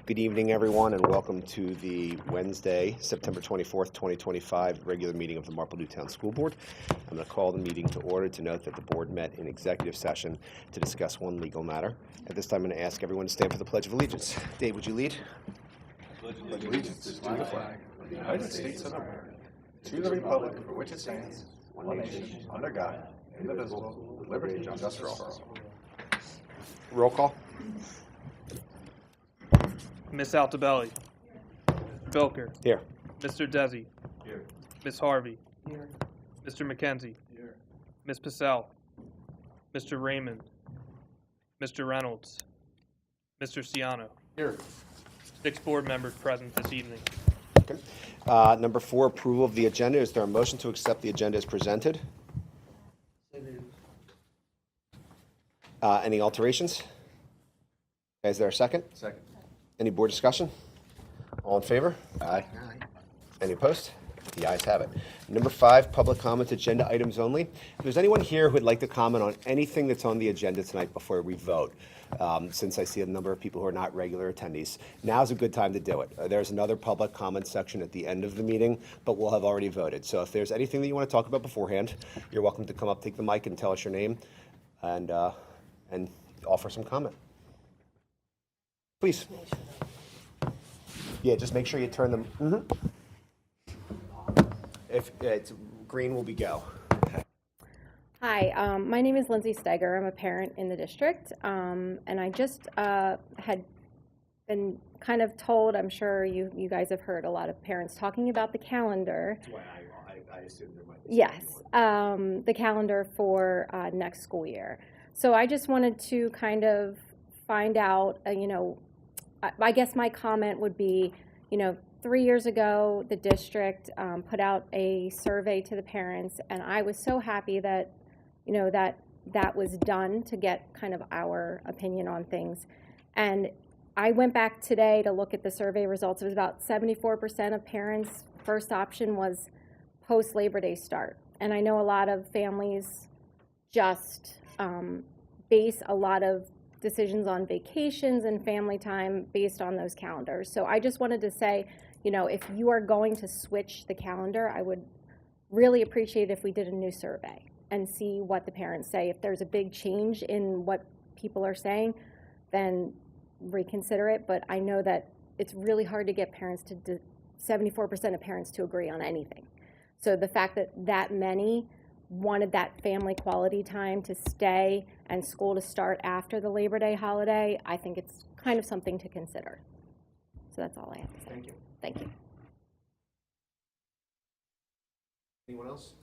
Good evening, everyone, and welcome to the Wednesday, September 24th, 2025 regular meeting of the Marple Newtown School Board. I'm going to call the meeting to order to note that the board met in executive session to discuss one legal matter. At this time, I'm going to ask everyone to stand for the Pledge of Allegiance. Dave, would you lead? Pledge allegiance to the flag of the United States of America, to the republic for which it stands, one nation, under God, indivisible, with liberty and justice for all. Roll call. Miss Altabelli. Bilker. Here. Mr. Desi. Here. Miss Harvey. Here. Mr. McKenzie. Here. Miss Purcell. Mr. Raymond. Mr. Reynolds. Mr. Ciano. Here. 6 board members present this evening. Okay. Number 4, approval of the agenda. Is there a motion to accept the agenda as presented? Any alterations? Is there a second? Second. Any board discussion? All in favor? Aye. Any opposed? The ayes have it. Number 5, public comment, agenda items only. If there's anyone here who would like to comment on anything that's on the agenda tonight before we vote, since I see a number of people who are not regular attendees, now's a good time to do it. There's another public comment section at the end of the meeting, but we'll have already voted. So if there's anything that you want to talk about beforehand, you're welcome to come up, take the mic, and tell us your name, and offer some comment. Please. Yeah, just make sure you turn them. If it's green, will be go. Hi, my name is Lindsay Steger. I'm a parent in the district, and I just had been kind of told, I'm sure you guys have heard a lot of parents talking about the calendar. That's why I assumed there might be. Yes, the calendar for next school year. So I just wanted to kind of find out, I guess my comment would be, 3 years ago, the district put out a survey to the parents, and I was so happy that, that was done to get kind of our opinion on things. And I went back today to look at the survey results. It was about 74% of parents' first option was post-Labor Day start. And I know a lot of families just base a lot of decisions on vacations and family time based on those calendars. So I just wanted to say, if you are going to switch the calendar, I would really appreciate if we did a new survey and see what the parents say. If there's a big change in what people are saying, then reconsider it. But I know that it's really hard to get parents to 74% of parents to agree on anything. So the fact that that many wanted that family quality time to stay and school to start after the Labor Day holiday, I think it's kind of something to consider. So that's all I have to say. Thank you. Thank you. Anyone else?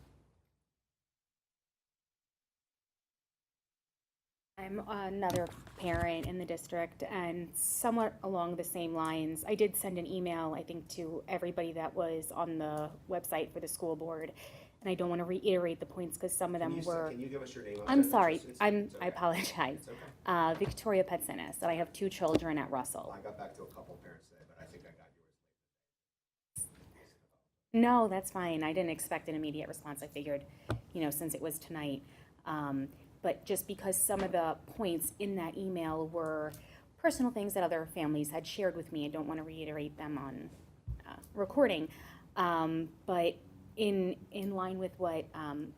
I'm another parent in the district, and somewhat along the same lines, I did send an email, I think, to everybody that was on the website for the school board, and I don't want to reiterate the points because some of them were. Can you give us your name? I'm sorry, It's okay. I apologize. It's okay. Victoria Petsinis, and I have 2 children at Russell. I got back to a couple of parents today, but I think I got yours. No, that's fine. I didn't expect an immediate response. I figured, since it was tonight. But just because some of the points in that email were personal things that other families had shared with me, I don't want to reiterate them on recording. But in line with what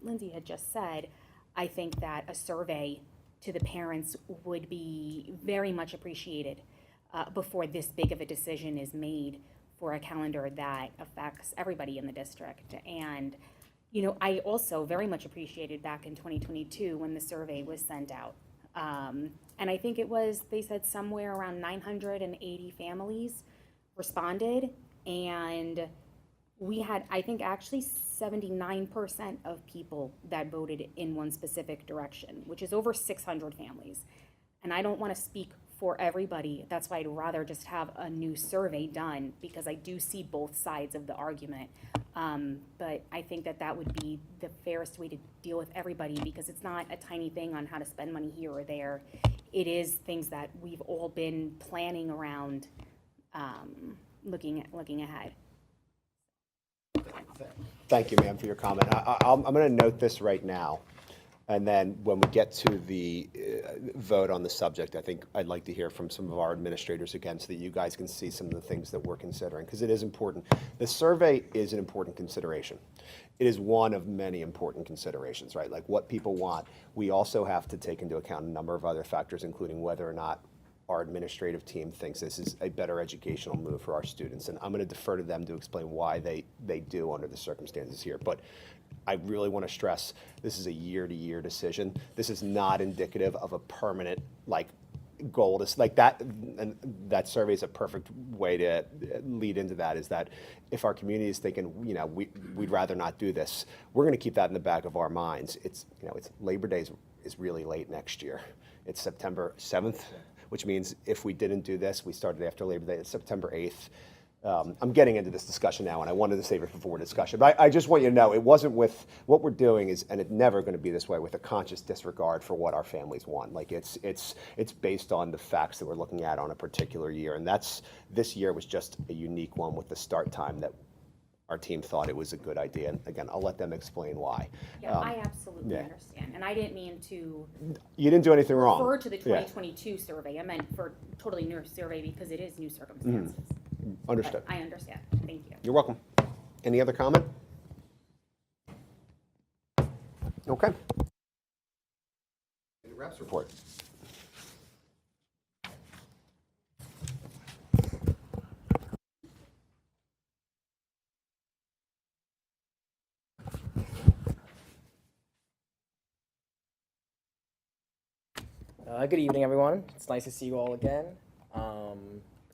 Lindsay had just said, I think that a survey to the parents would be very much appreciated before this big of a decision is made for a calendar that affects everybody in the district. And I also very much appreciated back in 2022 when the survey was sent out. And I think they said somewhere around 980 families responded, and we had, I think, actually 79% of people that voted in one specific direction, which is over 600 families. And I don't want to speak for everybody. That's why I'd rather just have a new survey done, because I do see both sides of the argument. But I think that would be the fairest way to deal with everybody, because it's not a tiny thing on how to spend money here or there. It is things that we've all been planning around, looking ahead. Thank you, ma'am, for your comment. I'm going to note this right now. And then when we get to the vote on the subject, I think I'd like to hear from some of our administrators again so that you guys can see some of the things that we're considering, because it is important. The survey is an important consideration. It is one of many important considerations, right? Like what people want. We also have to take into account a number of other factors, including whether or not our administrative team thinks this is a better educational move for our students. And I'm going to defer to them to explain why they do under the circumstances here. But I really want to stress, this is a year-to-year decision. This is not indicative of a permanent, goal. It's like that, and that survey is a perfect way to lead into that, is that if our community is thinking, we'd rather not do this, we're going to keep that in the back of our minds. It's Labor Day is really late next year. It's September 7th, which means if we didn't do this, we started after Labor Day, it's September 8th. I'm getting into this discussion now, and I wanted to save it for discussion. But I just want you to know, it wasn't with what we're doing is, and it's never going to be this way, with a conscious disregard for what our families want. Like it's based on the facts that we're looking at on a particular year, and this year was just a unique one with the start time that our team thought it was a good idea. And again, I'll let them explain why. Yeah, I absolutely understand. And I didn't mean to You didn't do anything wrong. refer to the 2022 survey. I meant for totally new survey because it is new circumstances. Understood. But I understand. Thank you. You're welcome. Any other comment? Okay. Reps report. Good evening, everyone. It's nice to see you all again.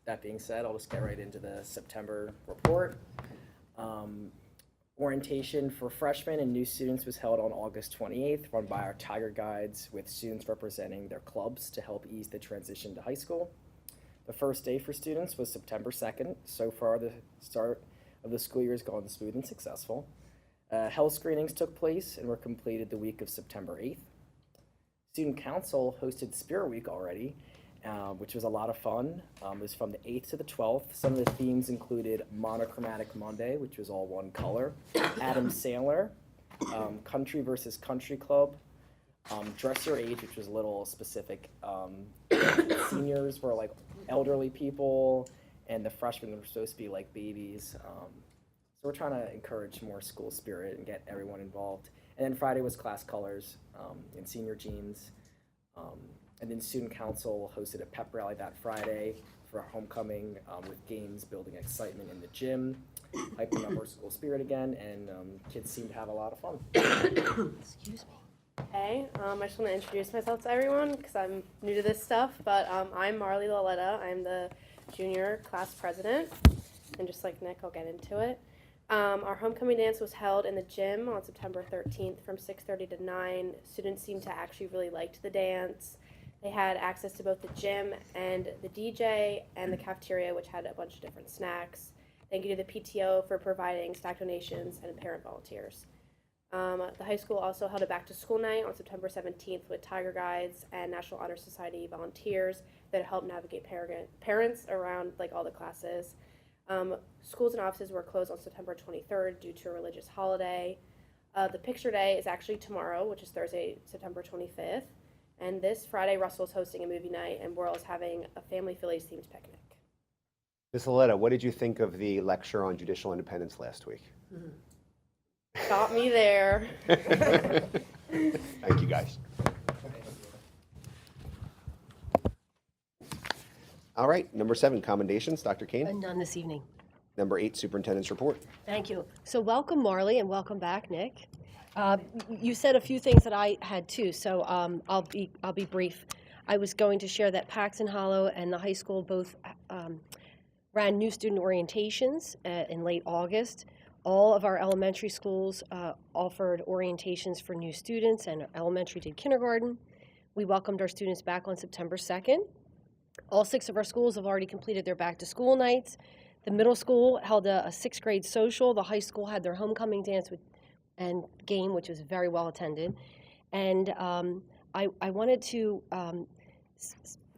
That being said, I'll just get right into the September report. Orientation for freshmen and new students was held on August 28th, run by our Tiger Guides, with students representing their clubs to help ease the transition to high school. The first day for students was September 2nd. So far, the start of the school year has gone smooth and successful. Health screenings took place and were completed the week of September 8th. Student Council hosted Spirit Week already, which was a lot of fun. It was from the 8th to the 12th. Some of the themes included Monochromatic Monday, which was all one color, Adam Sandler, Country versus Country Club, Dress Your Age, which was a little specific. Seniors were like elderly people, and the freshmen were supposed to be like babies. So we're trying to encourage more school spirit and get everyone involved. And then Friday was class colors and senior jeans. And then Student Council hosted a pep rally that Friday for our homecoming with games building excitement in the gym, hyping up our school spirit again, and kids seemed to have a lot of fun. Excuse me. Hey, I just want to introduce myself to everyone because I'm new to this stuff, but I'm Marley Laletta. I'm the junior class president, and just like Nick, I'll get into it. Our homecoming dance was held in the gym on September 13th from 6:30 to 9. Students seemed to actually really liked the dance. They had access to both the gym and the DJ and the cafeteria, which had a bunch of different snacks. Thank you to the PTO for providing snack donations and parent volunteers. The high school also held a back-to-school night on September 17th with Tiger Guides and National Honor Society volunteers that helped navigate parents around all the classes. Schools and offices were closed on September 23rd due to a religious holiday. The picture day is actually tomorrow, which is Thursday, September 25th. And this Friday, Russell's hosting a movie night, and Worrell's having a family Phillies-themed picnic. Ms. Laletta, what did you think of the lecture on judicial independence last week? Got me there. Thank you, guys. All right, number 7, commendations. Dr. Kane. None this evening. Number 8, superintendent's report. Thank you. So welcome, Marley, and welcome back, Nick. You said a few things that I had too, so I'll be brief. I was going to share that Paxton Hollow and the high school both ran new student orientations in late August. All of our elementary schools offered orientations for new students, and elementary did kindergarten. We welcomed our students back on September 2nd. All 6 of our schools have already completed their back-to-school nights. The middle school held a 6th grade social. The high school had their homecoming dance and game, which was very well attended. And I wanted to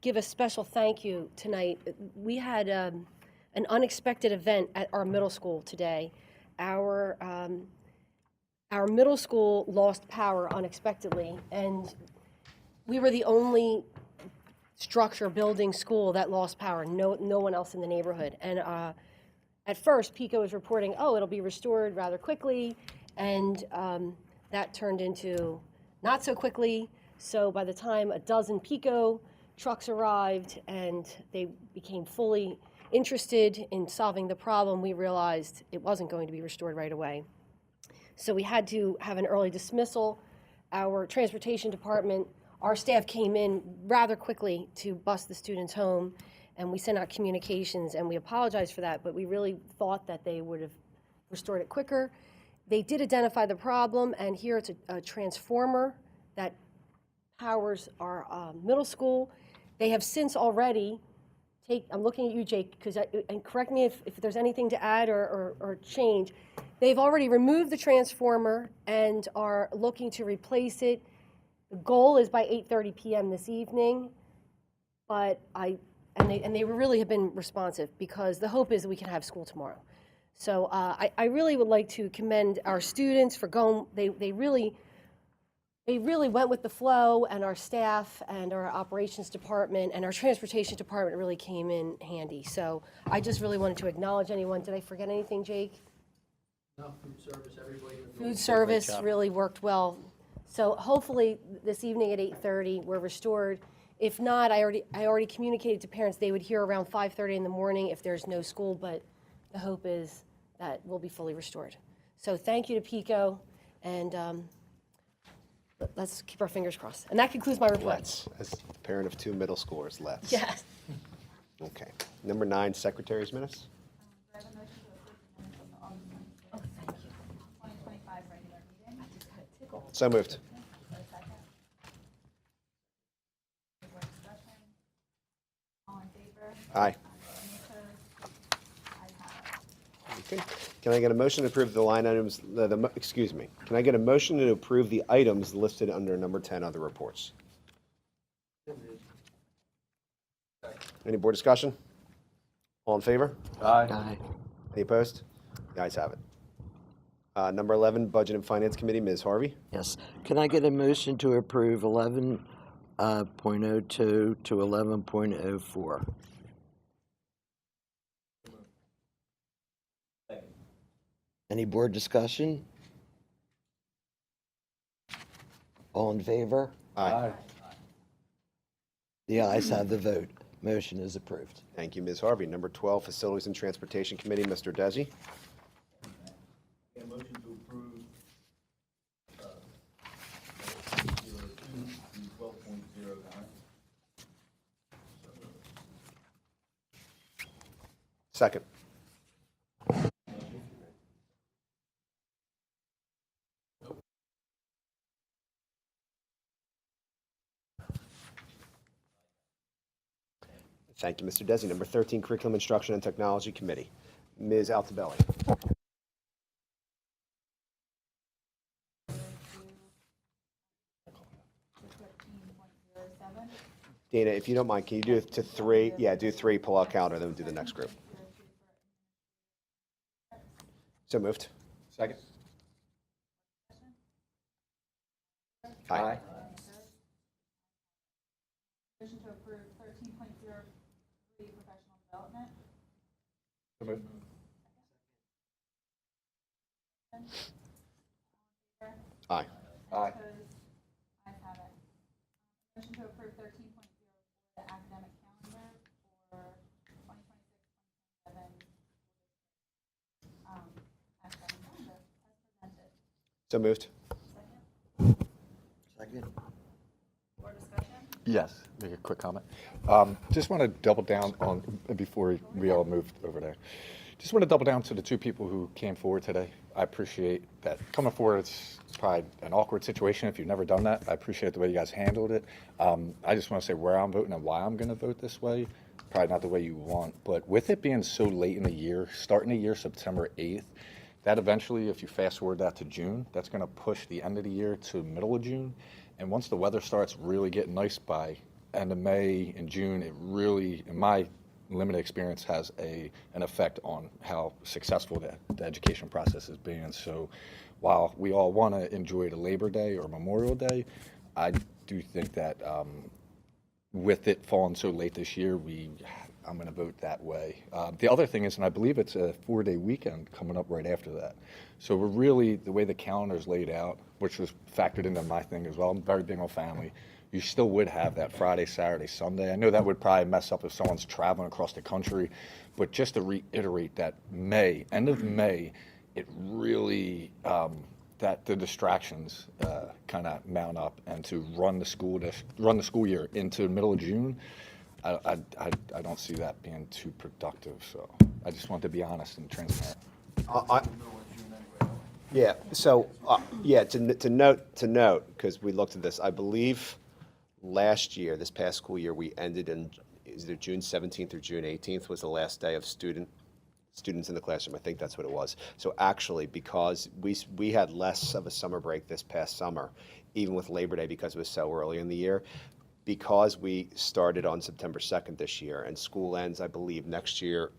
give a special thank you tonight. We had an unexpected event at our middle school today. Our our middle school lost power unexpectedly, and we were the only structure, building, school that lost power. No one else in the neighborhood. And at first, PICO was reporting, oh, it'll be restored rather quickly, and that turned into not so quickly. So by the time a dozen PICO trucks arrived and they became fully interested in solving the problem, we realized it wasn't going to be restored right away. So we had to have an early dismissal. Our transportation department, our staff came in rather quickly to bus the students home, and we sent out communications, and we apologized for that, but we really thought that they would have restored it quicker. They did identify the problem, and here it's a transformer that powers our middle school. They have since already I'm looking at you, Jake, and correct me if there's anything to add or change. They've already removed the transformer and are looking to replace it. The goal is by 8:30 p.m. this evening, but they really have been responsive, because the hope is that we can have school tomorrow. So I really would like to commend our students for going. They really went with the flow, and our staff and our operations department and our transportation department really came in handy. So I just really wanted to acknowledge anyone. Did I forget anything, Jake? No, food service, everybody. Food service really worked well. So hopefully this evening at 8:30 we're restored. If not, I already communicated to parents they would hear around 5:30 in the morning if there's no school, but the hope is that we'll be fully restored. So thank you to PICO, and let's keep our fingers crossed. And that concludes my report. Let's, as a parent of 2 middle schoolers, let's. Yes. Okay. Number 9, secretary's minutes. Do I have a motion to approve the minutes of the August 26th, 2025 regular meeting? So moved. Is there a second? Any more discussion? All in favor? Aye. Any opposed? Ayes have it. Okay. Can I get a motion to approve the line items, excuse me, can I get a motion to approve the items listed under number 10 other reports? Any board discussion? All in favor? Aye. Any opposed? The ayes have it. Number 11, Budget and Finance Committee, Ms. Harvey. Yes. Can I get a motion to approve 11.02 to 11.04? Any board discussion? All in favor? Aye. The ayes have the vote. Motion is approved. Thank you, Ms. Harvey. Number 12, Facilities and Transportation Committee, Mr. Desi. A motion to approve 02 to 12.09. Second. Thank you, Mr. Desi. Number 13, Curriculum Instruction and Technology Committee, Ms. Altobelli. Dana, if you don't mind, can you do it to 3? Yeah, do 3, pull out counter, then we'll do the next group. So moved. Second. Aye. Motion to approve 13.03 professional development. So moved. Aye. Aye. Opposed? Ayes have it. Motion to approve 13.04 the academic calendar for 2026-2027. Academic calendar as presented. So moved. Second. Board discussion? Yes, make a quick comment. Just want to double down on, before we all moved over there, just want to double down to the 2 people who came forward today. I appreciate that coming forward. It's probably an awkward situation if you've never done that. I appreciate the way you guys handled it. I just want to say where I'm voting and why I'm going to vote this way. Probably not the way you want, but with it being so late in the year, starting the year September 8th, that eventually, if you fast forward that to June, that's going to push the end of the year to middle of June. And once the weather starts really getting nice by end of May and June, it really, in my limited experience has an effect on how successful the education process is being. So while we all want to enjoy the Labor Day or Memorial Day, I do think that with it falling so late this year, I'm going to vote that way. The other thing is, and I believe it's a 4-day weekend coming up right after that. So we're really, the way the calendar is laid out, which was factored into my thing as well, I'm very big on family, you still would have that Friday, Saturday, Sunday. I know that would probably mess up if someone's traveling across the country, but just to reiterate that end of May, it really, that the distractions kind of mount up, and to run the school year into the middle of June, I don't see that being too productive. So I just want to be honest and transparent. Yeah, so, to note, because we looked at this, I believe last year, this past school year, we ended in, is it June 17th or June 18th was the last day of students in the classroom. I think that's what it was. So actually, because we had less of a summer break this past summer, even with Labor Day, because it was so early in the year, because we started on September 2nd this year, and school ends, I believe, next year,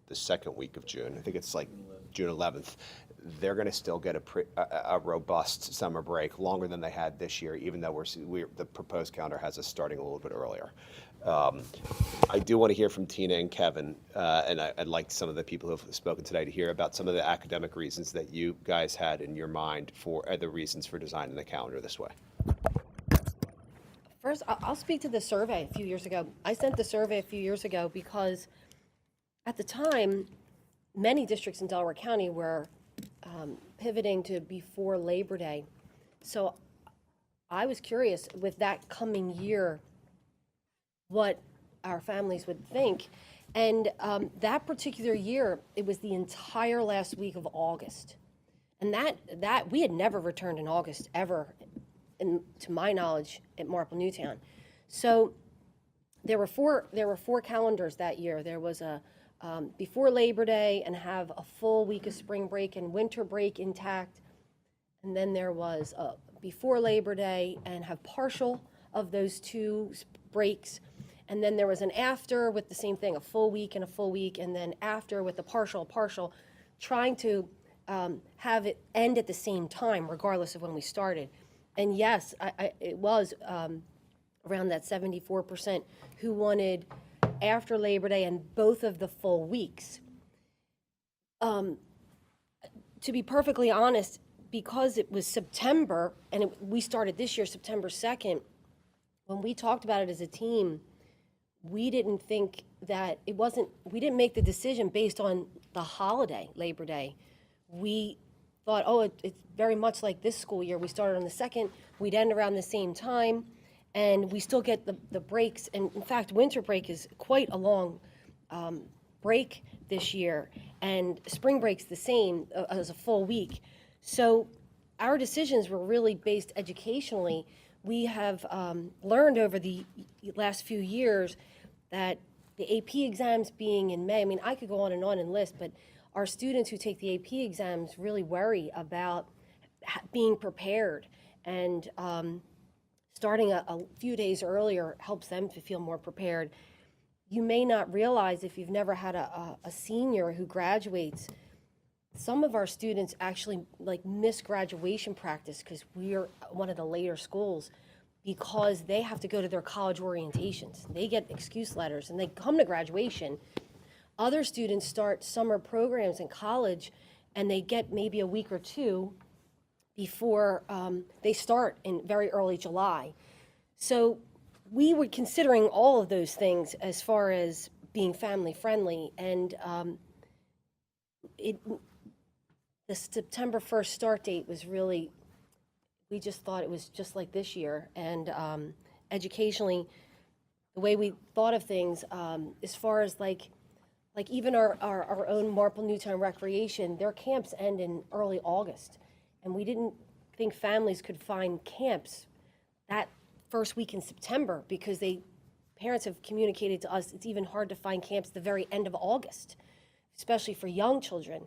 the second week of June. I think it's like June 11th. They're going to still get a robust summer break, longer than they had this year, even though the proposed calendar has us starting a little bit earlier. I do want to hear from Tina and Kevin, and I'd like some of the people who have spoken today to hear about some of the academic reasons that you guys had in your mind for the reasons for designing the calendar this way. First, I'll speak to the survey a few years ago. I sent the survey a few years ago because at the time, many districts in Delaware County were pivoting to before Labor Day. So I was curious with that coming year what our families would think. And that particular year, it was the entire last week of August. And that we had never returned in August ever, to my knowledge, at Marple Newtown. So there were four calendars that year. There was a before Labor Day and have a full week of spring break and winter break intact. And then there was a before Labor Day and have partial of those two breaks. And then there was an after with the same thing, a full week and a full week, and then after with the partial, trying to have it end at the same time, regardless of when we started. And yes, it was around that 74% who wanted after Labor Day and both of the full weeks. To be perfectly honest, because it was September, and we started this year, September 2nd, when we talked about it as a team, we didn't think that we didn't make the decision based on the holiday, Labor Day. We thought, it's very much like this school year. We started on the 2nd, we'd end around the same time, and we still get the breaks. And in fact, winter break is quite a long break this year, and spring break's the same as a full week. So our decisions were really based educationally. We have learned over the last few years that the AP exams being in May, I mean, I could go on and list, but our students who take the AP exams really worry about being prepared, and starting a few days earlier helps them to feel more prepared. You may not realize, if you've never had a senior who graduates, some of our students actually miss graduation practice because we're one of the later schools, because they have to go to their college orientations. They get excuse letters and they come to graduation. Other students start summer programs in college and they get maybe a week or two before they start in very early July. So we were considering all of those things as far as being family friendly, and the September 1st start date was really, we just thought it was just like this year. And educationally, the way we thought of things, as far as like even our own Marple Newtown Recreation, their camps end in early August. And we didn't think families could find camps that first week in September, because parents have communicated to us it's even hard to find camps the very end of August, especially for young children.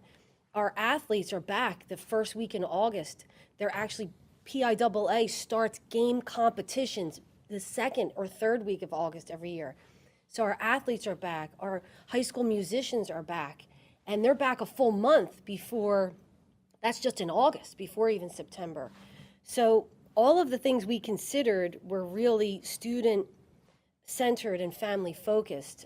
Our athletes are back the first week in August. They're actually, PIAA starts game competitions the second or third week of August every year. So our athletes are back, our high school musicians are back, and they're back a full month before, that's just in August, before even September. So all of the things we considered were really student-centered and family-focused,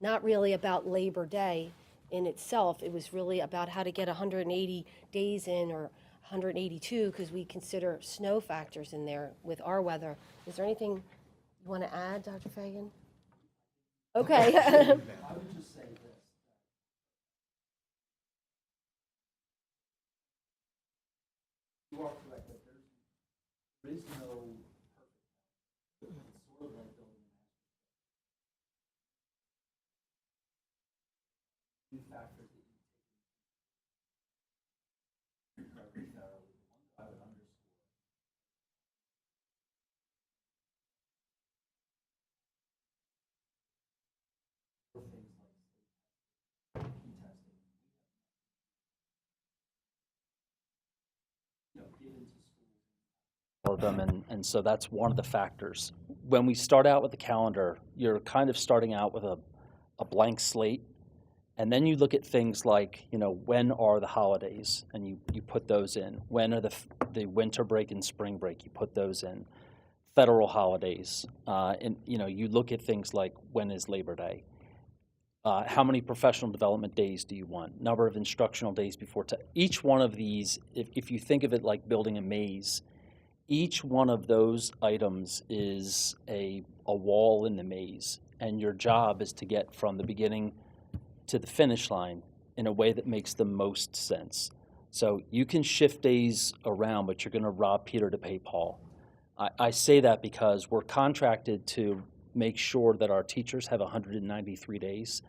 not really about Labor Day in itself. It was really about how to get 180 days in, or 182, because we consider snow factors in there with our weather. Is there anything you want to add, Dr. Fagan? Okay. I would just say this. You are correct that there is no perfect. It's sort of like building a master plan. Few factors that you take into very thoroughly. The one that I would underscore. Things like state testing, given to schools. Of them, and so that's one of the factors. When we start out with the calendar, you're kind of starting out with a blank slate, and then you look at things like, when are the holidays, and you put those in. When are the winter break and spring break, you put those in. Federal holidays, and you look at things like, when is Labor Day? How many professional development days do you want? Number of instructional days before. Each one of these, if you think of it like building a maze, each one of those items is a wall in the maze, and your job is to get from the beginning to the finish line in a way that makes the most sense. So you can shift days around, but you're going to rob Peter to pay Paul. I say that because we're contracted to make sure that our teachers have 193 days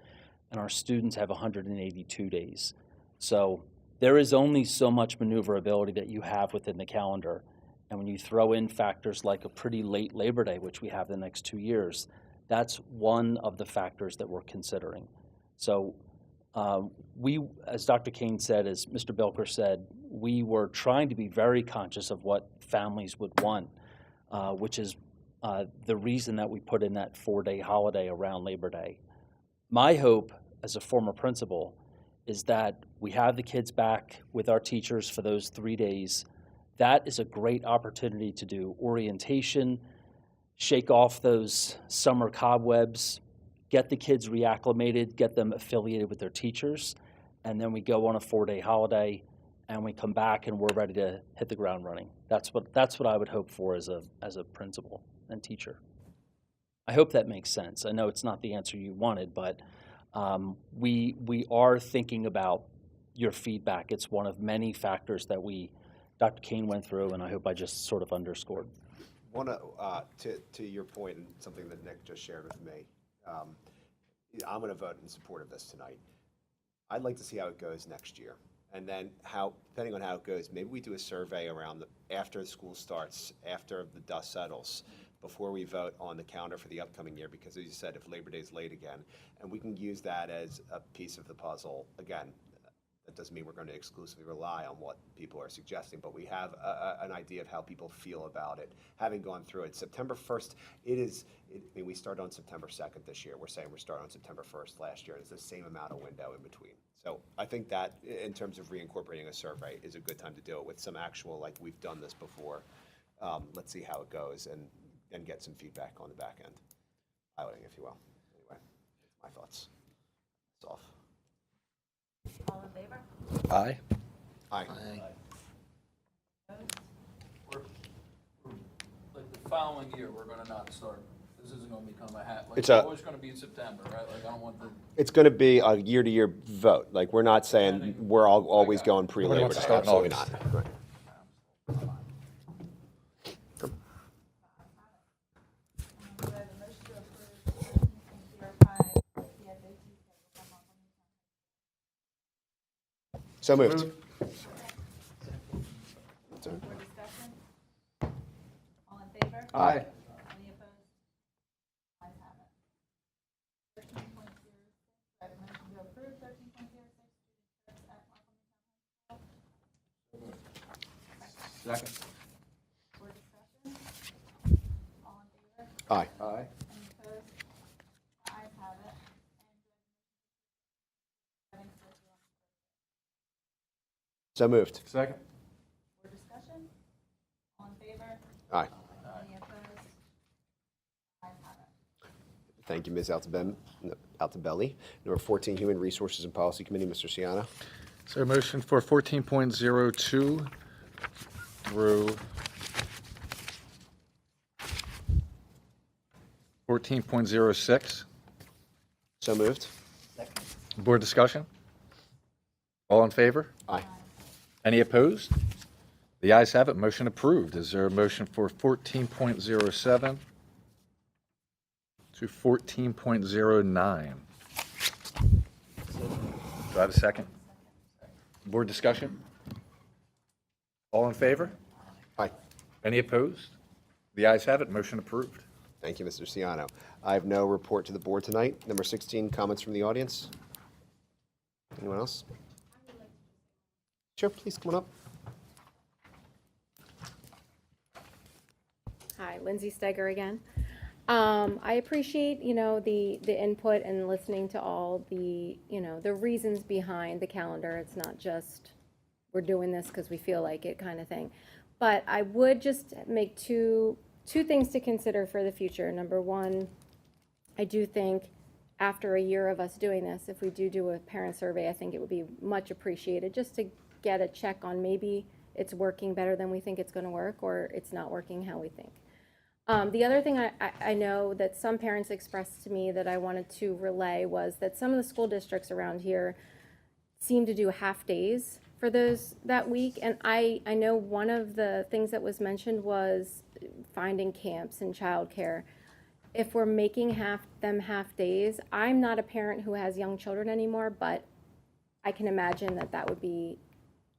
and our students have 182 days. So there is only so much maneuverability that you have within the calendar. And when you throw in factors like a pretty late Labor Day, which we have the next 2 years, that's one of the factors that we're considering. So we, as Dr. Kane said, as Mr. Bilker said, we were trying to be very conscious of what families would want, which is the reason that we put in that 4-day holiday around Labor Day. My hope as a former principal is that we have the kids back with our teachers for those 3 days. That is a great opportunity to do orientation, shake off those summer cobwebs, get the kids reacclimated, get them affiliated with their teachers, and then we go on a 4-day holiday and we come back and we're ready to hit the ground running. That's what I would hope for as a principal and teacher. I hope that makes sense. I know it's not the answer you wanted, but we are thinking about your feedback. It's one of many factors that Dr. Kane went through, and I hope I just sort of underscored. To your point, and something that Nick just shared with me, I'm going to vote in support of this tonight. I'd like to see how it goes next year. And then depending on how it goes, maybe we do a survey around after school starts, after the dust settles, before we vote on the calendar for the upcoming year, because as you said, if Labor Day is late again, and we can use that as a piece of the puzzle. Again, that doesn't mean we're going to exclusively rely on what people are suggesting, but we have an idea of how people feel about it, having gone through it. September 1st, we started on September 2nd this year. We're saying we're starting on September 1st last year. It's the same amount of window in between. So I think that in terms of reincorporating a survey is a good time to do it with some actual, like we've done this before. Let's see how it goes and get some feedback on the back end. Piloting, if you will. Anyway, my thoughts. It's off. All in favor? Aye. Aye. Like the following year, we're gonna not start, this isn't gonna become a hat, like It's it's a- always gonna be in September, right? Like I don't want the, It's going to be a year-to-year vote. Like we're not saying we're always going pre-Labor wants Day. to start in Absolutely August. not. Right. We have a motion to approve 13.05 CFAT schedule. So moved. For discussion? All in favor? Aye. Any opposed? Ayes have it. 13.06, I have a motion to approve 13.06 student trips at Markham Town High School. second. For discussion? All in favor? Aye. Aye. Any opposed? So moved. Second. For discussion? All in favor? Aye. Any opposed? Ayes have it. Thank you, Ms. Altobelli. Number 14, Human Resources and Policy Committee, Mr. Siano. Is there a motion for 14.02 through 14.06? So moved. Board discussion? All in favor? Aye. Any opposed? The ayes have it, motion approved. Is there a motion for 14.07 to 14.09? Do I have a second? Board discussion? All in favor? Aye. Any opposed? The ayes have it, motion approved. Thank you, Mr. Siano. I have no report to the board tonight. Number 16, comments from the audience. Anyone else? Sure, please come on up. Hi, Lindsay Steger again. I appreciate, the input and listening to all the, the reasons behind the calendar. It's not just we're doing this because we feel like it kind of thing. But I would just make two things to consider for the future. Number one, I do think after a year of us doing this, if we do a parent survey, I think it would be much appreciated just to get a check on maybe it's working better than we think it's going to work, or it's not working how we think. The other thing I know that some parents expressed to me that I wanted to relay was that some of the school districts around here seem to do half days for that week. And I know one of the things that was mentioned was finding camps and childcare. If we're making them half days, I'm not a parent who has young children anymore, but I can imagine that would be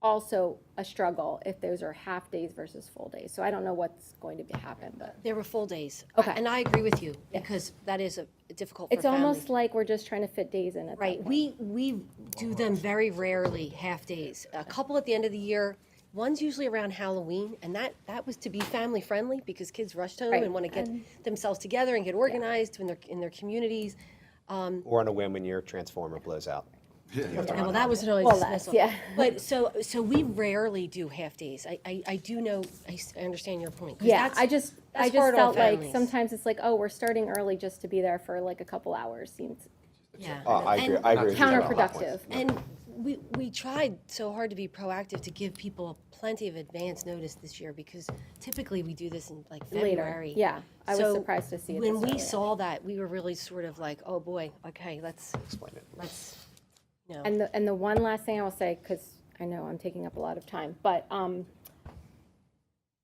also a struggle if those are half days versus full days. So I don't know what's going to happen, but There were full days. Okay. And I agree with you, because that is difficult for it's families. almost like we're just trying to fit days in at that Right, point. we do them very rarely, half days. A couple at the end of the year, one's usually around Halloween, and that was to be family friendly, because kids rush home Right. and want to get themselves together and get organized in their communities. Or on a whim when your transformer blows out. Well, that was an always Well, that's- dismissal. yeah. But so we rarely do half days. I do know, I understand your point. 'cause Yeah, that's- I just that's hard on felt like families. sometimes it's like, oh, we're starting early just to be there for like a couple hours seems Yeah. I agree. And- I agree with you on that point. counterproductive. And we tried so hard to be proactive to give people plenty of advance notice this year, because typically we do this in like Later. February. Yeah, I was So surprised to see it When this we early. saw that, we were really sort of like, oh boy, okay, let's, Explain it. you know. And the one last thing I will say, because I know I'm taking up a lot of time, but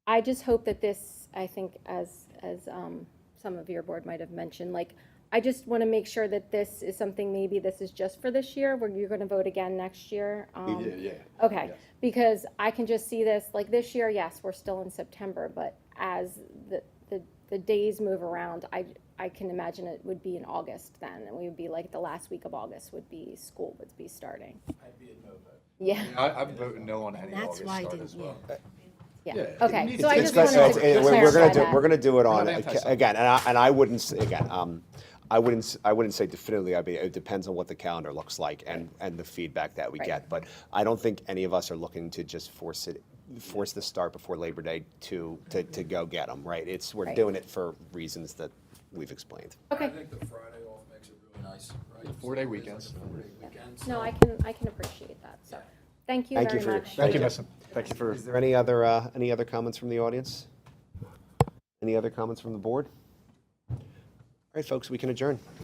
I just hope that this, I think as some of your board might have mentioned, like, I just want to make sure that this is something, maybe this is just for this year, where you're going to vote again next year. Yeah. Okay, Yes. because I can just see this, like this year, yes, we're still in September, but as the days move around, I can imagine it would be in August then, and we would be like the last week of August school would be starting. I'd be a no vote. Yeah, I'm voting no on any That's August why I start didn't, as well. yeah, Yeah, okay, it's- so I It's just good- wanted to it's- clarify that. we're gonna do it We're on, not anti-something. again, and I wouldn't, I wouldn't say definitively, it depends on what the calendar looks like and the feedback that we Right. get. But I don't think any of us are looking to just force the start before Labor Day to go get them, right? We're Right. doing it for reasons that we've explained. I Okay, think the Friday off makes it really nice, right? 4-day weekends. 4-day weekends. no, I can appreciate that, so, thank you Thank you very for your- much. Thank you, Miss. Thank you for. Is there any other comments from the audience? Any other comments from the board? All right, folks, we can adjourn.